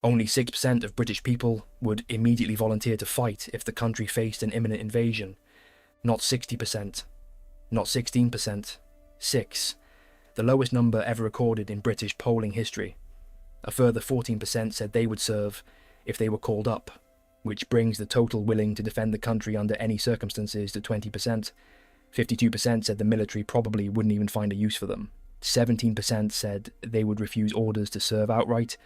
Only 6% of British people would immediately volunteer to fight if the country faced an imminent invasion. Not 60%, not 16%, 6, the lowest number ever recorded in British polling history. A further 14% said they would serve if they were called up, which brings the total willing to defend the country under any circumstances to 20%. 52% said the military probably wouldn't even find a use for them. 17% said they would refuse orders to serve outright,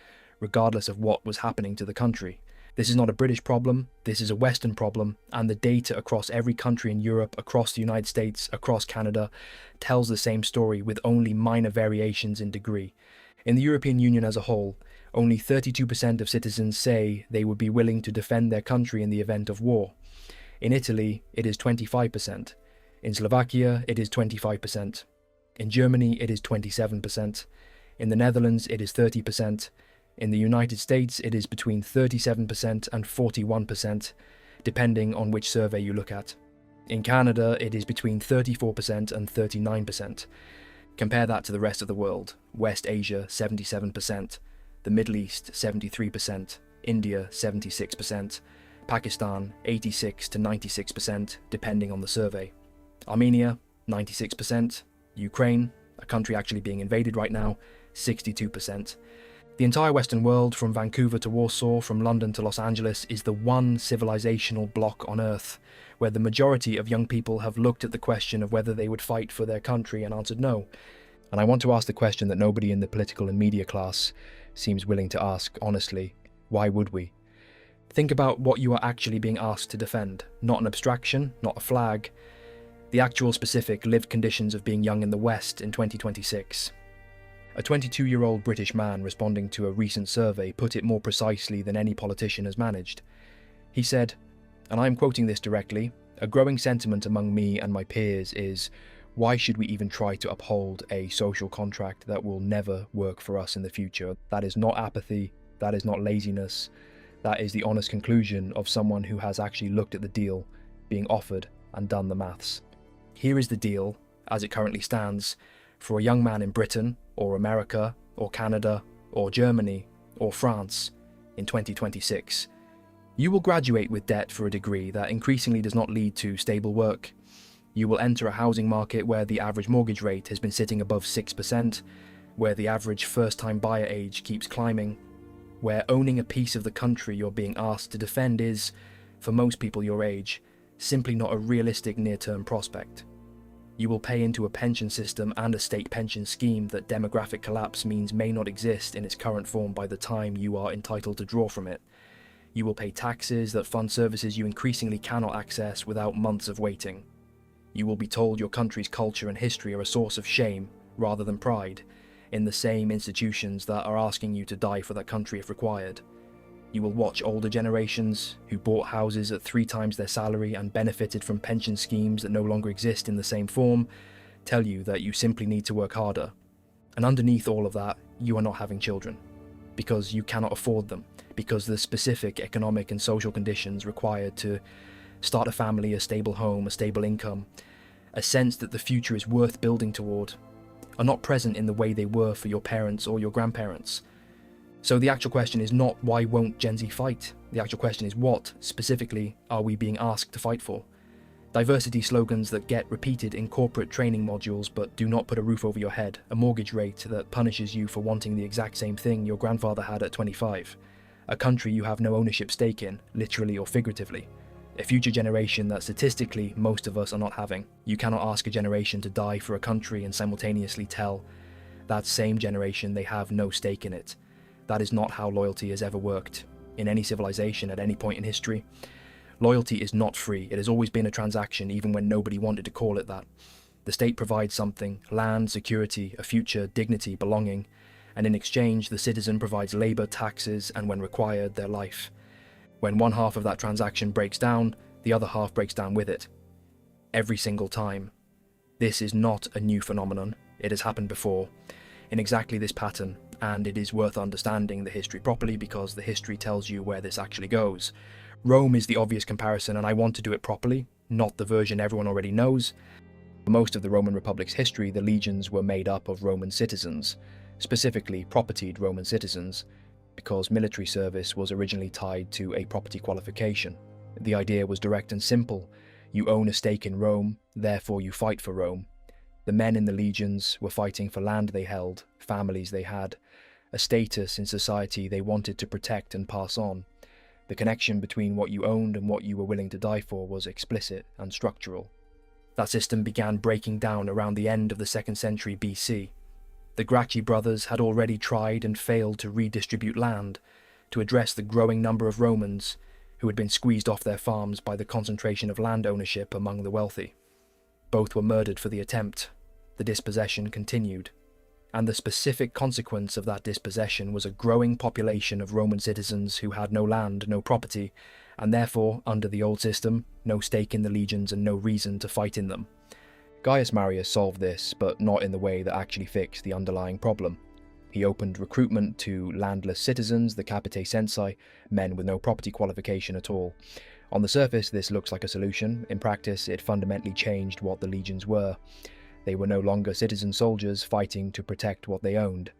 regardless of what was happening to the country. This is not a British problem, this is a Western problem, and the data across every country in Europe, across the United States, across Canada, tells the same story with only minor variations in degree. In the European Union as a whole, only 32% of citizens say they would be willing to defend their country in the event of war. In Italy, it is 25%. In Slovakia, it is 25%. In Germany, it is 27%. In the Netherlands, it is 30%. In the United States, it is between 37% and 41%, depending on which survey you look at. In Canada, it is between 34% and 39%. Compare that to the rest of the world. West Asia, 77%. The Middle East, 73%. India, 76%. Pakistan, 86 to 96%, depending on the survey. Armenia, 96%. Ukraine, a country actually being invaded right now, 62%. The entire Western world, from Vancouver to Warsaw, from London to Los Angeles, is the one civilizational block on Earth, where the majority of young people have looked at the question of whether they would fight for their country and answered no. And I want to ask the question that nobody in the political and media class seems willing to ask honestly: why would we? Think about what you are actually being asked to defend, not an abstraction, not a flag, the actual specific lived conditions of being young in the West in 2026. A 22-year-old British man responding to a recent survey put it more precisely than any politician has managed. He said, and I am quoting this directly, "A growing sentiment among me and my peers is, why should we even try to uphold a social contract that will never work for us in the future? That is not apathy, that is not laziness, that is the honest conclusion of someone who has actually looked at the deal being offered and done the maths. Here is the deal, as it currently stands, for a young man in Britain, or America, or Canada, or Germany, or France in 2026. You will graduate with debt for a degree that increasingly does not lead to stable work. You will enter a housing market where the average mortgage rate has been sitting above 6%, where the average first-time buyer age keeps climbing, where owning a piece of the country you're being asked to defend is, for most people your age, simply not a realistic near-term prospect. You will pay into a pension system and a state pension scheme that demographic collapse means may not exist in its current form by the time you are entitled to draw from it. You will pay taxes that fund services you increasingly cannot access without months of waiting. You will be told your country's culture and history are a source of shame, rather than pride, in the same institutions that are asking you to die for that country if required. You will watch older generations, who bought houses at 3 times their salary and benefited from pension schemes that no longer exist in the same form, tell you that you simply need to work harder. And underneath all of that, you are not having children. Because you cannot afford them. Because the specific economic and social conditions required to start a family, a stable home, a stable income, a sense that the future is worth building toward, are not present in the way they were for your parents or your grandparents. So the actual question is not why won't Gen Z fight? The actual question is what, specifically, are we being asked to fight for? Diversity slogans that get repeated in corporate training modules but do not put a roof over your head, a mortgage rate that punishes you for wanting the exact same thing your grandfather had at 25, a country you have no ownership stake in, literally or figuratively, a future generation that statistically most of us are not having. You cannot ask a generation to die for a country and simultaneously tell that same generation they have no stake in it. That is not how loyalty has ever worked, in any civilization at any point in history. Loyalty is not free. It has always been a transaction, even when nobody wanted to call it that. The state provides something: land, security, a future, dignity, belonging, and in exchange the citizen provides labour, taxes, and when required, their life. When one half of that transaction breaks down, the other half breaks down with it. Every single time. This is not a new phenomenon. It has happened before, in exactly this pattern, and it is worth understanding the history properly because the history tells you where this actually goes. Rome is the obvious comparison, and I want to do it properly, not the version everyone already knows. For most of the Roman Republic's history, the legions were made up of Roman citizens, specifically propertied Roman citizens. because military service was originally tied to a property qualification. The idea was direct and simple. You own a stake in Rome, therefore you fight for Rome. The men in the legions were fighting for land they held, families they had, a status in society they wanted to protect and pass on. The connection between what you owned and what you were willing to die for was explicit and structural. That system began breaking down around the end of the 2nd century BC. The Gracchi brothers had already tried and failed to redistribute land, to address the growing number of Romans who had been squeezed off their farms by the concentration of land ownership among the wealthy. Both were murdered for the attempt. The dispossession continued. And the specific consequence of that dispossession was a growing population of Roman citizens who had no land, no property, and therefore, under the old system, no stake in the legions and no reason to fight in them. Gaius Marius solved this, but not in the way that actually fixed the underlying problem. He opened recruitment to landless citizens, the capite censi, men with no property qualification at all. On the surface, this looks like a solution. In practice, it fundamentally changed what the legions were. They were no longer citizen soldiers fighting to protect what they owned.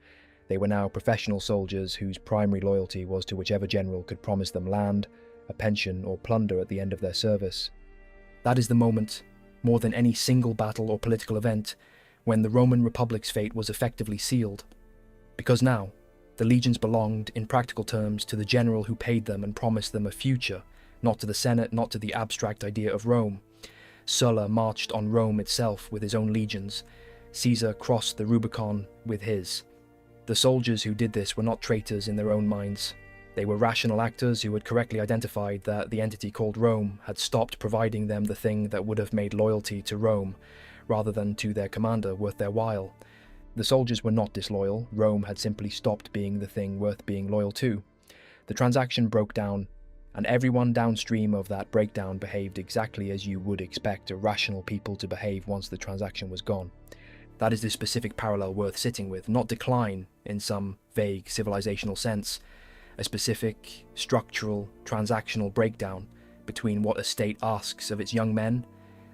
They were now professional soldiers whose primary loyalty was to whichever general could promise them land, a pension, or plunder at the end of their service. That is the moment, more than any single battle or political event, when the Roman Republic's fate was effectively sealed. Because now, the legions belonged, in practical terms, to the general who paid them and promised them a future, not to the Senate, not to the abstract idea of Rome. Sulla marched on Rome itself with his own legions. Caesar crossed the Rubicon with his. The soldiers who did this were not traitors in their own minds. They were rational actors who had correctly identified that the entity called Rome had stopped providing them the thing that would have made loyalty to Rome, rather than to their commander, worth their while. The soldiers were not disloyal. Rome had simply stopped being the thing worth being loyal to. The transaction broke down, and everyone downstream of that breakdown behaved exactly as you would expect a rational people to behave once the transaction was gone. That is the specific parallel worth sitting with, not decline in some vague civilizational sense, a specific, structural, transactional breakdown between what a state asks of its young men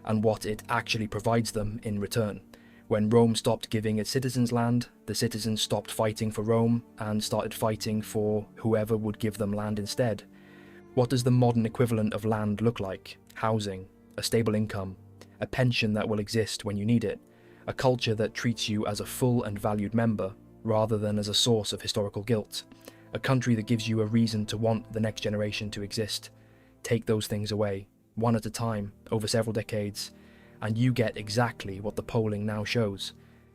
and what it actually provides them in return. When Rome stopped giving its citizens land, the citizens stopped fighting for Rome and started fighting for whoever would give them land instead. What does the modern equivalent of land look like? Housing, a stable income, a pension that will exist when you need it, a culture that treats you as a full and valued member rather than as a source of historical guilt, a country that gives you a reason to want the next generation to exist. Take those things away, one at a time, over several decades, and you get exactly what the polling now shows.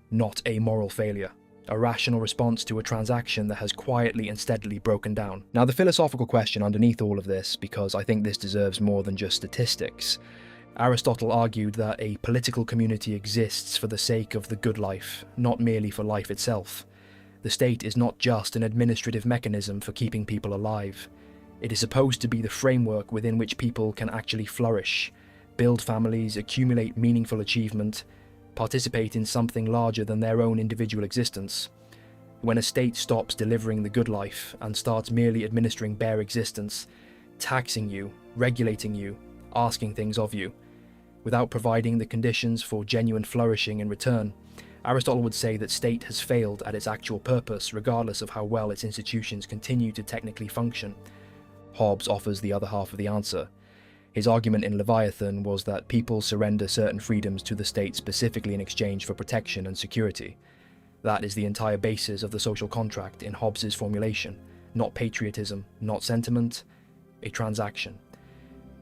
Not a moral failure. A rational response to a transaction that has quietly and steadily broken down. Now, the philosophical question underneath all of this, because I think this deserves more than just statistics. Aristotle argued that a political community exists for the sake of the good life, not merely for life itself. The state is not just an administrative mechanism for keeping people alive. It is supposed to be the framework within which people can actually flourish, build families, accumulate meaningful achievement, participate in something larger than their own individual existence. When a state stops delivering the good life and starts merely administering bare existence, taxing you, regulating you, asking things of you, without providing the conditions for genuine flourishing in return, Aristotle would say that state has failed at its actual purpose, regardless of how well its institutions continue to technically function. Hobbes offers the other half of the answer. His argument in Leviathan was that people surrender certain freedoms to the state specifically in exchange for protection and security. That is the entire basis of the social contract in Hobbes's formulation. Not patriotism, not sentiment, a transaction.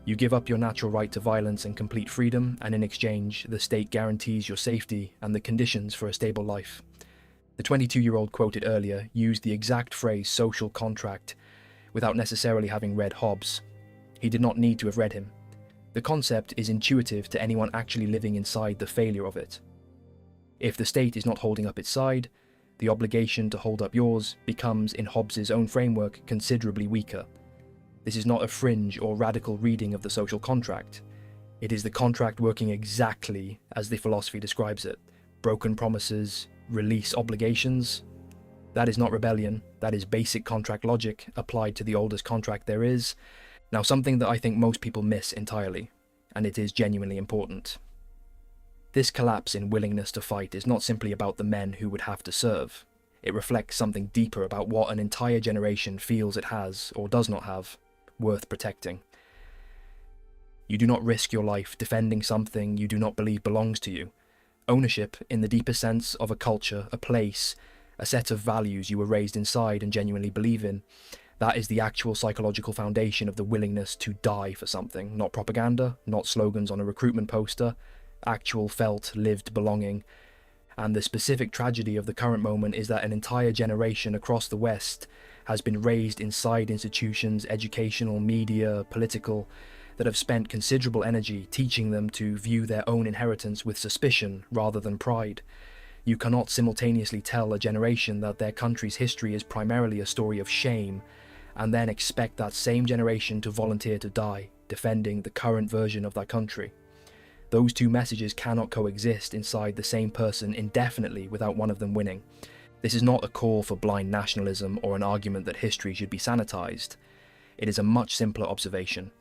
You give up your natural right to violence and complete freedom, and in exchange, the state guarantees your safety and the conditions for a stable life. The 22-year-old quoted earlier used the exact phrase social contract without necessarily having read Hobbes. He did not need to have read him. The concept is intuitive to anyone actually living inside the failure of it. If the state is not holding up its side, the obligation to hold up yours becomes, in Hobbes's own framework, considerably weaker. This is not a fringe or radical reading of the social contract. It is the contract working exactly as the philosophy describes it. Broken promises, release obligations. That is not rebellion, that is basic contract logic applied to the oldest contract there is. Now, something that I think most people miss entirely, and it is genuinely important. This collapse in willingness to fight is not simply about the men who would have to serve. It reflects something deeper about what an entire generation feels it has, or does not have, worth protecting. You do not risk your life defending something you do not believe belongs to you. Ownership, in the deeper sense of a culture, a place, a set of values you were raised inside and genuinely believe in, that is the actual psychological foundation of the willingness to die for something. Not propaganda, not slogans on a recruitment poster, actual felt, lived belonging. And the specific tragedy of the current moment is that an entire generation across the West has been raised inside institutions, educational, media, political, that have spent considerable energy teaching them to view their own inheritance with suspicion rather than pride. You cannot simultaneously tell a generation that their country's history is primarily a story of shame, and then expect that same generation to volunteer to die, defending the current version of that country. Those two messages cannot coexist inside the same person indefinitely without one of them winning. This is not a call for blind nationalism or an argument that history should be sanitized. It is a much simpler observation.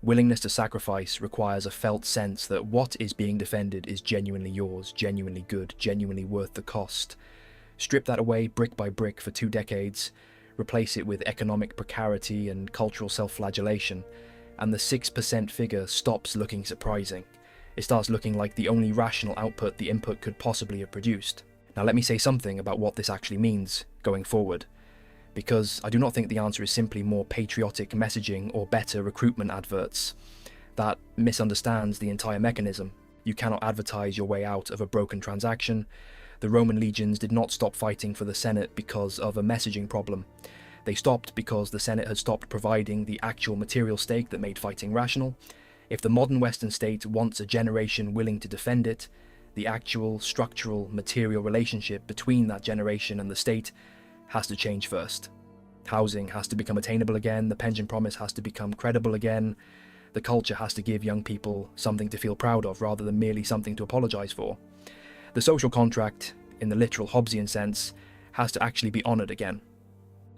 Willingness to sacrifice requires a felt sense that what is being defended is genuinely yours, genuinely good, genuinely worth the cost. Strip that away brick by brick for 2 decades, replace it with economic precarity and cultural self-flagellation, and the 6% figure stops looking surprising. It starts looking like the only rational output the input could possibly have produced. Now let me say something about what this actually means going forward, because I do not think the answer is simply more patriotic messaging or better recruitment adverts. That misunderstands the entire mechanism. You cannot advertise your way out of a broken transaction. The Roman legions did not stop fighting for the Senate because of a messaging problem. They stopped because the Senate had stopped providing the actual material stake that made fighting rational. If the modern Western state wants a generation willing to defend it, the actual structural material relationship between that generation and the state has to change first. Housing has to become attainable again, the pension promise has to become credible again, the culture has to give young people something to feel proud of rather than merely something to apologise for. The social contract, in the literal Hobbesian sense, has to actually be honoured again.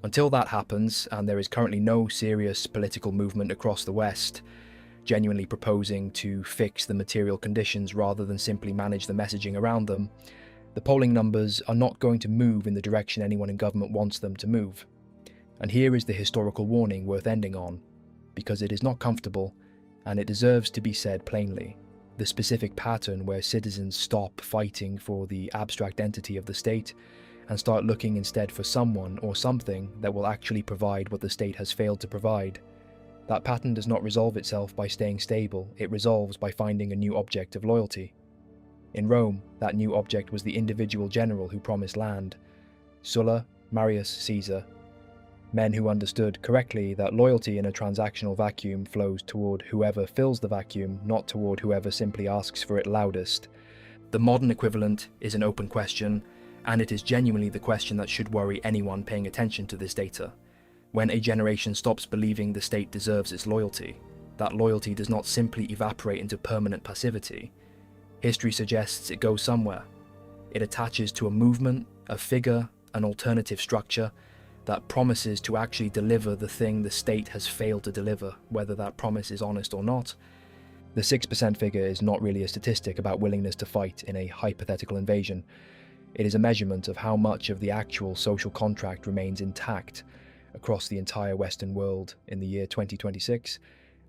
Until that happens, and there is currently no serious political movement across the West genuinely proposing to fix the material conditions rather than simply manage the messaging around them, the polling numbers are not going to move in the direction anyone in government wants them to move. And here is the historical warning worth ending on, because it is not comfortable, and it deserves to be said plainly. The specific pattern where citizens stop fighting for the abstract entity of the state and start looking instead for someone or something that will actually provide what the state has failed to provide. That pattern does not resolve itself by staying stable, it resolves by finding a new object of loyalty. In Rome, that new object was the individual general who promised land. Sulla, Marius, Caesar. Men who understood correctly that loyalty in a transactional vacuum flows toward whoever fills the vacuum, not toward whoever simply asks for it loudest. The modern equivalent is an open question, and it is genuinely the question that should worry anyone paying attention to this data. When a generation stops believing the state deserves its loyalty, that loyalty does not simply evaporate into permanent passivity. History suggests it goes somewhere. It attaches to a movement, a figure, an alternative structure that promises to actually deliver the thing the state has failed to deliver, whether that promise is honest or not. The 6% figure is not really a statistic about willingness to fight in a hypothetical invasion. It is a measurement of how much of the actual social contract remains intact across the entire Western world in the year 2026,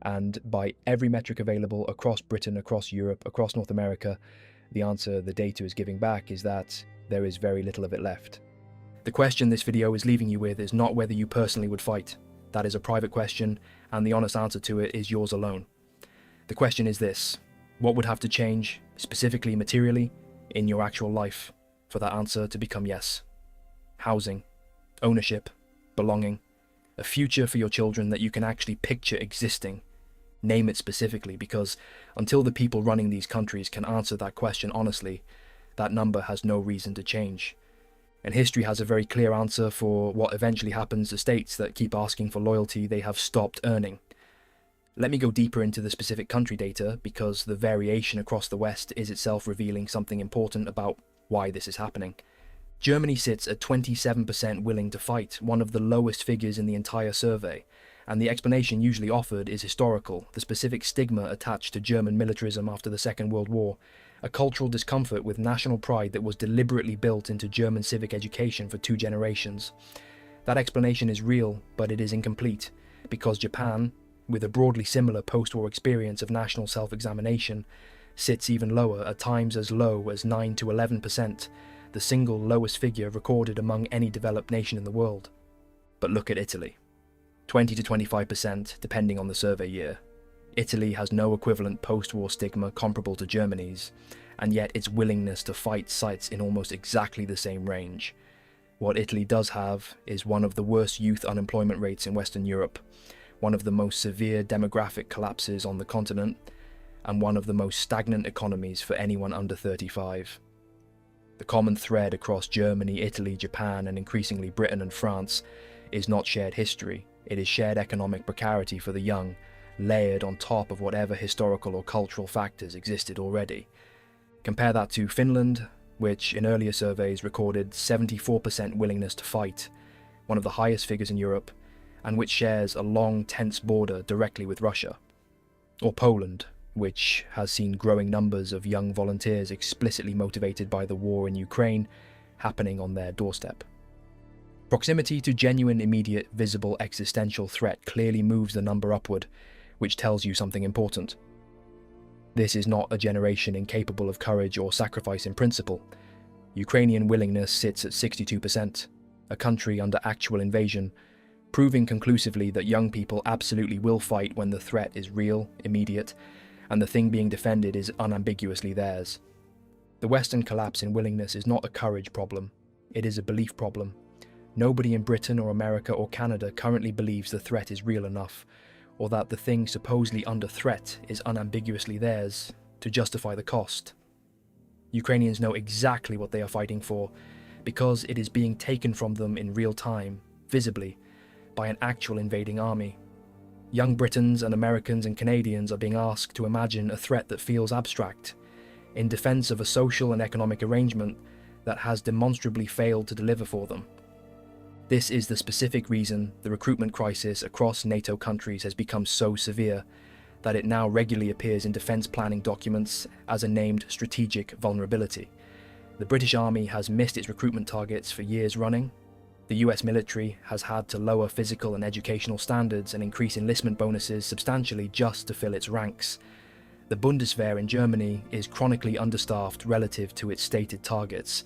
and by every metric available across Britain, across Europe, across North America, the answer the data is giving back is that there is very little of it left. The question this video is leaving you with is not whether you personally would fight. That is a private question, and the honest answer to it is yours alone. The question is this: what would have to change, specifically materially, in your actual life for that answer to become yes? Housing, ownership, belonging, a future for your children that you can actually picture existing. Name it specifically, because until the people running these countries can answer that question honestly, that number has no reason to change. And history has a very clear answer for what eventually happens to states that keep asking for loyalty they have stopped earning. Let me go deeper into the specific country data, because the variation across the West is itself revealing something important about why this is happening. Germany sits at 27% willing to fight, one of the lowest figures in the entire survey, and the explanation usually offered is historical, the specific stigma attached to German militarism after the Second World War, a cultural discomfort with national pride that was deliberately built into German civic education for 2 generations. That explanation is real, but it is incomplete, because Japan, with a broadly similar post-war experience of national self-examination, sits even lower, at times as low as 9 to 11%, the single lowest figure recorded among any developed nation in the world. But look at Italy. 20 to 25%, depending on the survey year. Italy has no equivalent post-war stigma comparable to Germany's, and yet its willingness to fight sites in almost exactly the same range. What Italy does have is one of the worst youth unemployment rates in Western Europe, one of the most severe demographic collapses on the continent, and one of the most stagnant economies for anyone under 35. The common thread across Germany, Italy, Japan, and increasingly Britain and France is not shared history, it is shared economic precarity for the young, layered on top of whatever historical or cultural factors existed already. Compare that to Finland, which in earlier surveys recorded 74% willingness to fight, one of the highest figures in Europe, and which shares a long, tense border directly with Russia. Or Poland, which has seen growing numbers of young volunteers explicitly motivated by the war in Ukraine happening on their doorstep. Proximity to genuine, immediate, visible existential threat clearly moves the number upward, which tells you something important. This is not a generation incapable of courage or sacrifice in principle. Ukrainian willingness sits at 62%, a country under actual invasion, proving conclusively that young people absolutely will fight when the threat is real, immediate, and the thing being defended is unambiguously theirs. The Western collapse in willingness is not a courage problem, it is a belief problem. Nobody in Britain or America or Canada currently believes the threat is real enough, or that the thing supposedly under threat is unambiguously theirs, to justify the cost. Ukrainians know exactly what they are fighting for, because it is being taken from them in real time, visibly, by an actual invading army. Young Britons and Americans and Canadians are being asked to imagine a threat that feels abstract, in defense of a social and economic arrangement that has demonstrably failed to deliver for them. This is the specific reason the recruitment crisis across NATO countries has become so severe that it now regularly appears in defence planning documents as a named strategic vulnerability. The British Army has missed its recruitment targets for years running. The US military has had to lower physical and educational standards and increase enlistment bonuses substantially just to fill its ranks. The Bundeswehr in Germany is chronically understaffed relative to its stated targets.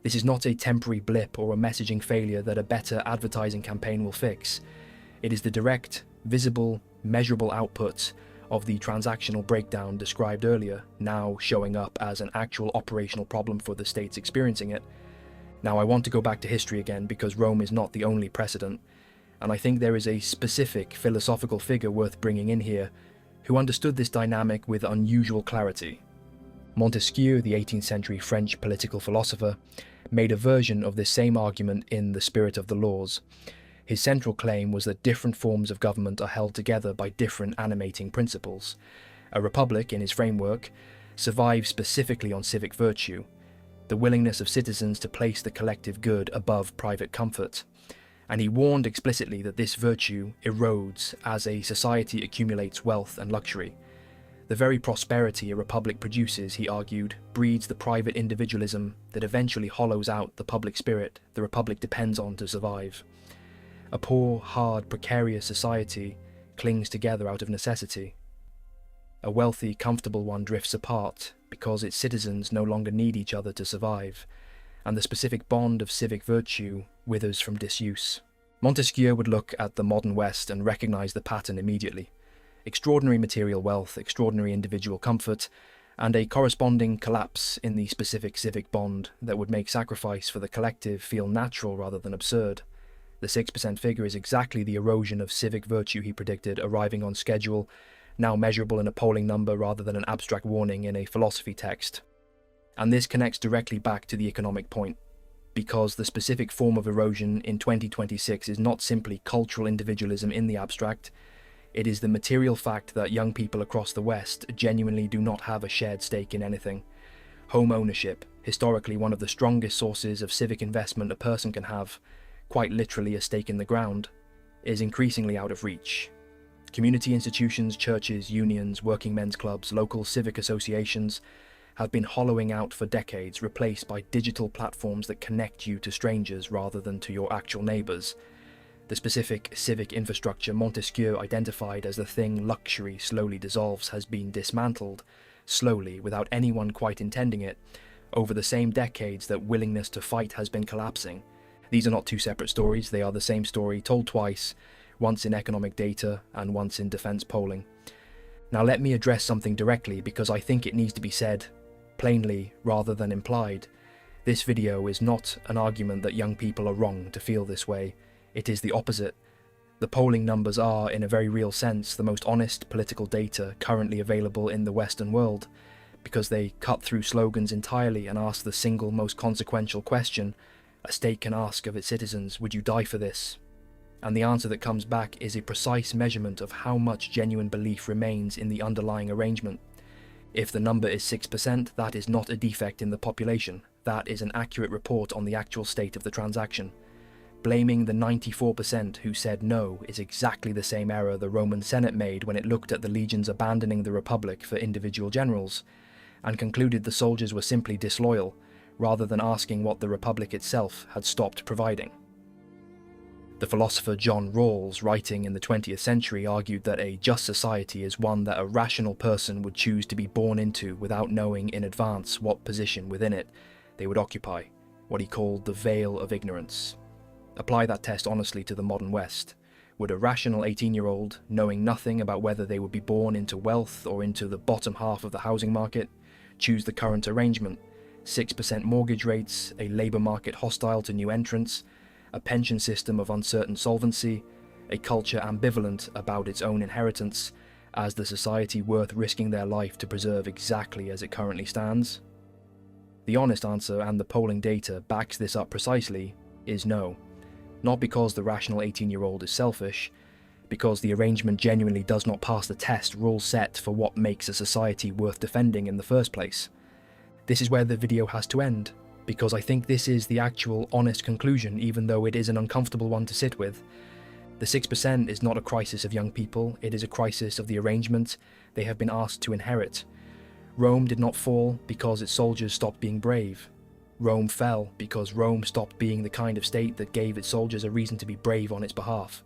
This is not a temporary blip or a messaging failure that a better advertising campaign will fix. It is the direct, visible, measurable output of the transactional breakdown described earlier, now showing up as an actual operational problem for the states experiencing it. Now, I want to go back to history again because Rome is not the only precedent, and I think there is a specific philosophical figure worth bringing in here who understood this dynamic with unusual clarity. Montesquieu, the 18th century French political philosopher, made a version of this same argument in The Spirit of the Laws. His central claim was that different forms of government are held together by different animating principles. A republic, in his framework, survives specifically on civic virtue, the willingness of citizens to place the collective good above private comfort. And he warned explicitly that this virtue erodes as a society accumulates wealth and luxury. The very prosperity a republic produces, he argued, breeds the private individualism that eventually hollows out the public spirit the republic depends on to survive. A poor, hard, precarious society clings together out of necessity. A wealthy, comfortable one drifts apart because its citizens no longer need each other to survive, and the specific bond of civic virtue withers from disuse. Montesquieu would look at the modern West and recognize the pattern immediately. Extraordinary material wealth, extraordinary individual comfort, and a corresponding collapse in the specific civic bond that would make sacrifice for the collective feel natural rather than absurd. The 6% figure is exactly the erosion of civic virtue he predicted, arriving on schedule, now measurable in a polling number rather than an abstract warning in a philosophy text. And this connects directly back to the economic point, because the specific form of erosion in 2026 is not simply cultural individualism in the abstract. It is the material fact that young people across the West genuinely do not have a shared stake in anything. Home ownership, historically one of the strongest sources of civic investment a person can have, quite literally a stake in the ground, is increasingly out of reach. Community institutions, churches, unions, working men's clubs, local civic associations, have been hollowing out for decades, replaced by digital platforms that connect you to strangers rather than to your actual neighbours. The specific civic infrastructure Montesquieu identified as the thing luxury slowly dissolves has been dismantled, slowly, without anyone quite intending it, over the same decades that willingness to fight has been collapsing. These are not two separate stories, they are the same story told twice, once in economic data and once in defence polling. Now let me address something directly because I think it needs to be said plainly rather than implied. This video is not an argument that young people are wrong to feel this way. It is the opposite. The polling numbers are, in a very real sense, the most honest political data currently available in the Western world, because they cut through slogans entirely and ask the single most consequential question a state can ask of its citizens: would you die for this? And the answer that comes back is a precise measurement of how much genuine belief remains in the underlying arrangement. If the number is 6%, that is not a defect in the population. That is an accurate report on the actual state of the transaction. Blaming the 94% who said no is exactly the same error the Roman Senate made when it looked at the legions abandoning the Republic for individual generals, and concluded the soldiers were simply disloyal, rather than asking what the Republic itself had stopped providing. The philosopher John Rawls, writing in the 20th century, argued that a just society is one that a rational person would choose to be born into without knowing in advance what position within it they would occupy, what he called the veil of ignorance. Apply that test honestly to the modern West. Would a rational 18-year-old, knowing nothing about whether they would be born into wealth or into the bottom half of the housing market, choose the current arrangement: 6% mortgage rates, a labour market hostile to new entrants, a pension system of uncertain solvency, a culture ambivalent about its own inheritance, as the society worth risking their life to preserve exactly as it currently stands? The honest answer, and the polling data backs this up precisely, is no. Not because the rational 18-year-old is selfish, because the arrangement genuinely does not pass the test rules set for what makes a society worth defending in the first place. This is where the video has to end, because I think this is the actual honest conclusion, even though it is an uncomfortable one to sit with. The 6% is not a crisis of young people, it is a crisis of the arrangement they have been asked to inherit. Rome did not fall because its soldiers stopped being brave. Rome fell because Rome stopped being the kind of state that gave its soldiers a reason to be brave on its behalf.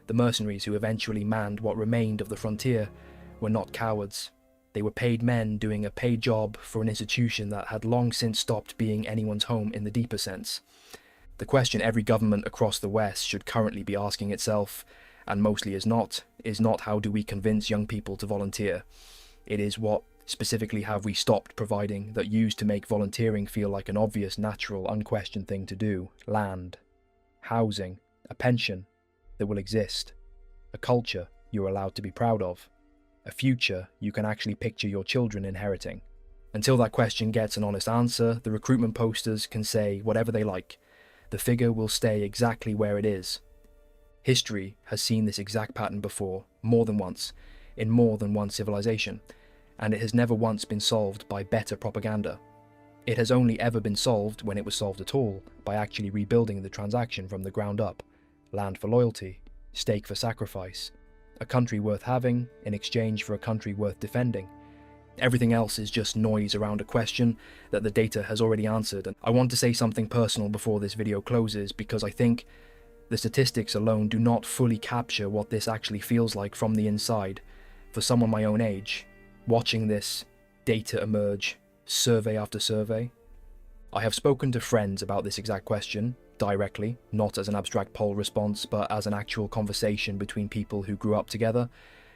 The mercenaries who eventually manned what remained of the frontier were not cowards. They were paid men doing a paid job for an institution that had long since stopped being anyone's home in the deeper sense. The question every government across the West should currently be asking itself, and mostly is not how do we convince young people to volunteer. It is what specifically have we stopped providing that used to make volunteering feel like an obvious, natural, unquestioned thing to do. Land, housing, a pension that will exist, a culture you're allowed to be proud of, a future you can actually picture your children inheriting. Until that question gets an honest answer, the recruitment posters can say whatever they like. The figure will stay exactly where it is. History has seen this exact pattern before, more than once, in more than one civilization, and it has never once been solved by better propaganda. It has only ever been solved, when it was solved at all, by actually rebuilding the transaction from the ground up. Land for loyalty, stake for sacrifice, a country worth having in exchange for a country worth defending. Everything else is just noise around a question that the data has already answered. And I want to say something personal before this video closes, because I think the statistics alone do not fully capture what this actually feels like from the inside. For someone my own age, watching this data emerge, survey after survey, I have spoken to friends about this exact question, directly, not as an abstract poll response, but as an actual conversation between people who grew up together,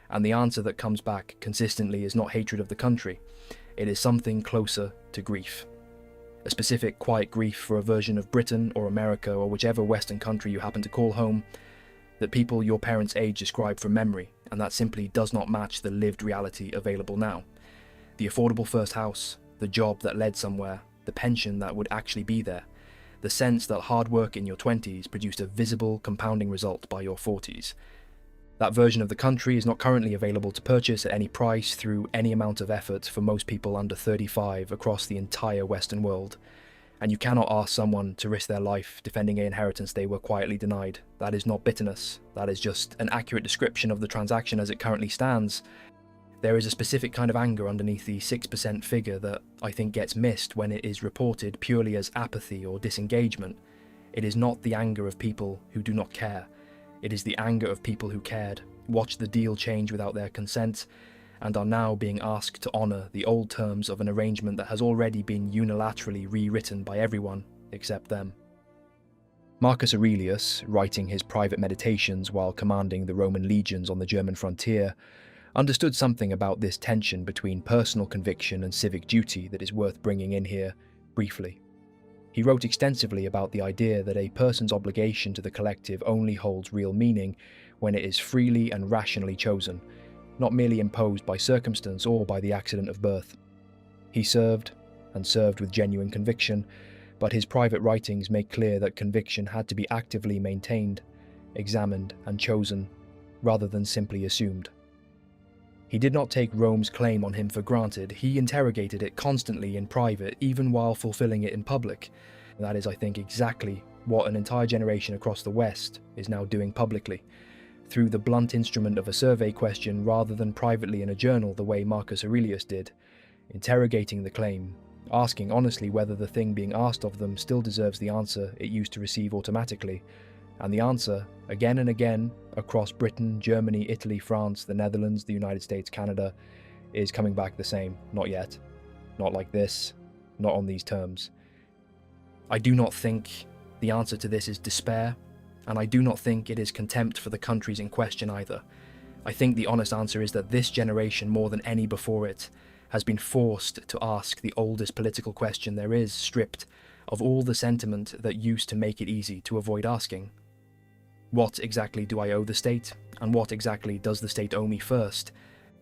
and the answer that comes back consistently is not hatred of the country, it is something closer to grief. A specific quiet grief for a version of Britain or America or whichever Western country you happen to call home, that people your parents' age describe from memory, and that simply does not match the lived reality available now. The affordable first house, the job that led somewhere, the pension that would actually be there, the sense that hard work in your 20s produced a visible compounding result by your 40s. That version of the country is not currently available to purchase at any price through any amount of effort for most people under 35 across the entire Western world. And you cannot ask someone to risk their life defending an inheritance they were quietly denied. That is not bitterness, that is just an accurate description of the transaction as it currently stands. There is a specific kind of anger underneath the 6% figure that I think gets missed when it is reported purely as apathy or disengagement. It is not the anger of people who do not care. It is the anger of people who cared, watched the deal change without their consent, and are now being asked to honour the old terms of an arrangement that has already been unilaterally rewritten by everyone except them. Marcus Aurelius, writing his private meditations while commanding the Roman legions on the German frontier, understood something about this tension between personal conviction and civic duty that is worth bringing in here briefly. He wrote extensively about the idea that a person's obligation to the collective only holds real meaning when it is freely and rationally chosen, not merely imposed by circumstance or by the accident of birth. He served, and served with genuine conviction, but his private writings make clear that conviction had to be actively maintained, examined, and chosen, rather than simply assumed. He did not take Rome's claim on him for granted. He interrogated it constantly in private, even while fulfilling it in public. That is, I think, exactly what an entire generation across the West is now doing publicly, through the blunt instrument of a survey question rather than privately in a journal the way Marcus Aurelius did, interrogating the claim, asking honestly whether the thing being asked of them still deserves the answer it used to receive automatically, and the answer, again and again, across Britain, Germany, Italy, France, the Netherlands, the United States, Canada, is coming back the same. Not yet. Not like this. Not on these terms. I do not think the answer to this is despair, and I do not think it is contempt for the countries in question either. I think the honest answer is that this generation, more than any before it, has been forced to ask the oldest political question there is, stripped of all the sentiment that used to make it easy to avoid asking. What exactly do I owe the state, and what exactly does the state owe me first?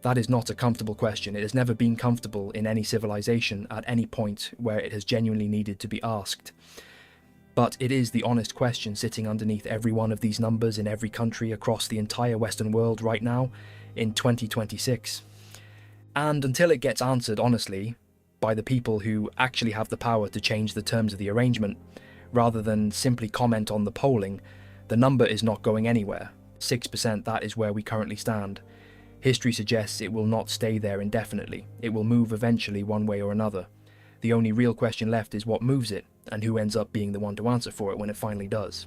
That is not a comfortable question. It has never been comfortable in any civilization at any point where it has genuinely needed to be asked. But it is the honest question sitting underneath every one of these numbers in every country across the entire Western world right now, in 2026. And until it gets answered honestly, by the people who actually have the power to change the terms of the arrangement, rather than simply comment on the polling, the number is not going anywhere. 6%, that is where we currently stand. History suggests it will not stay there indefinitely. It will move eventually one way or another. The only real question left is what moves it, and who ends up being the one to answer for it when it finally does.